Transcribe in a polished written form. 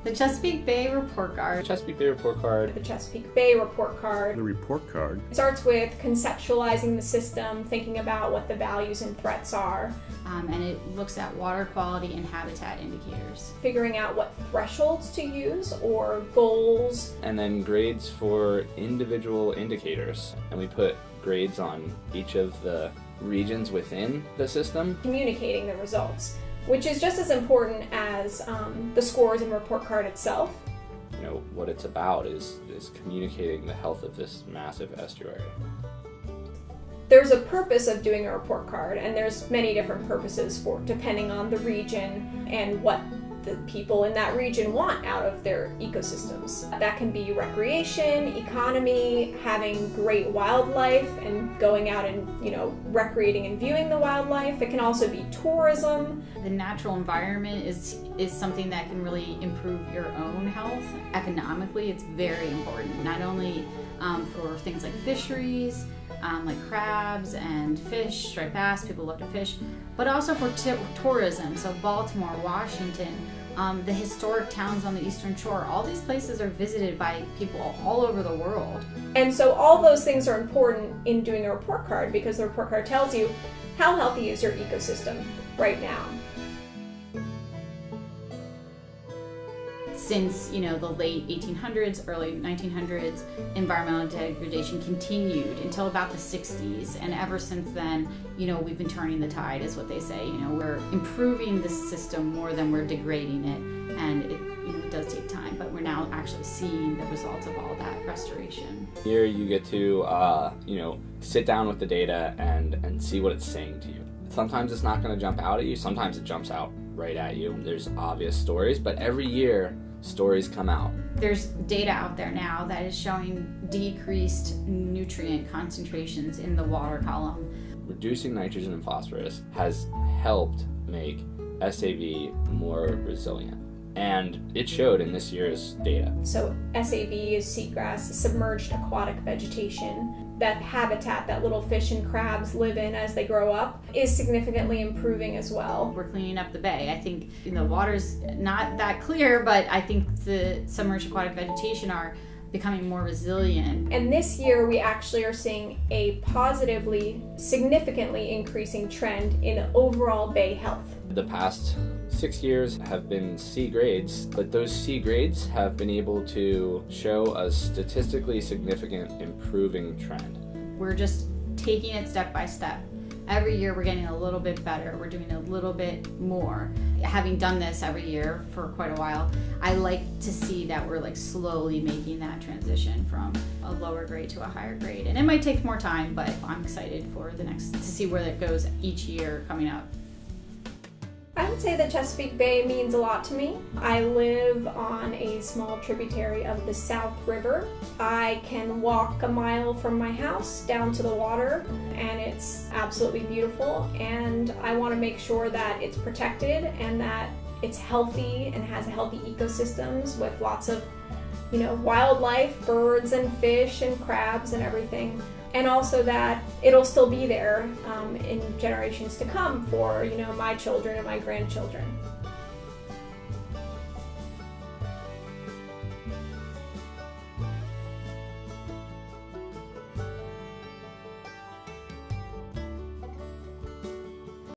The Chesapeake Bay Report Card. The Chesapeake Bay Report Card. The Chesapeake Bay Report Card. The report card It starts with conceptualizing the system, thinking about what the values and threats are, And it looks at water quality and habitat indicators. figuring out what thresholds to use or goals. And then grades for individual indicators. And we put grades on each of the regions within the system. Communicating the results, which is just as important as the scores and report card itself. You know, what it's about is communicating the health of this massive estuary. There's a purpose of doing a report card, and there's many different purposes for depending on the region and what the people in that region want out of their ecosystems. That can be recreation, economy, having great wildlife and going out and, recreating and viewing the wildlife. It can also be tourism. The natural environment is something that can really improve your own health. Economically, it's very important, not only for things like fisheries, like crabs and fish, striped bass, people love to fish, but also for tourism. So Baltimore, Washington, the historic towns on the Eastern Shore, all these places are visited by people all over the world. And so all those things are important in doing a report card because the report card tells you how healthy is your ecosystem right now. Since, the late 1800s, early 1900s, environmental degradation continued until about the 60s. And ever since then, we've been turning the tide, is what they say. We're improving the system more than we're degrading it. And it does take time, but we're now actually seeing the results of all that restoration. Here you get to, sit down with the data and see what it's saying to you. Sometimes it's not going to jump out at you. Sometimes it jumps out right at you. There's obvious stories, but every year stories come out. There's data out there now that is showing decreased nutrient concentrations in the water column. Reducing nitrogen and phosphorus has helped make SAV more resilient. And it showed in this year's data. So SAV is seagrass, submerged aquatic vegetation. That habitat that little fish and crabs live in as they grow up is significantly improving as well. We're cleaning up the bay. I think the water's not that clear, but I think the submerged aquatic vegetation are becoming more resilient. And this year we actually are seeing a positively, significantly increasing trend in overall bay health. The past 6 years have been C grades, but those C grades have been able to show a statistically significant improving trend. We're just taking it step by step. Every year we're getting a little bit better. We're doing a little bit more. Having done this every year for quite a while, I like to see that we're slowly making that transition from a lower grade to a higher grade. And it might take more time, but I'm excited for to see where that goes each year coming up. I would say the Chesapeake Bay means a lot to me. I live on a small tributary of the South River. I can walk a mile from my house down to the water, and it's absolutely beautiful. And I want to make sure that it's protected and that it's healthy and has healthy ecosystems with lots of, wildlife, birds and fish and crabs and everything. And also that it'll still be there in generations to come for, my children and my grandchildren.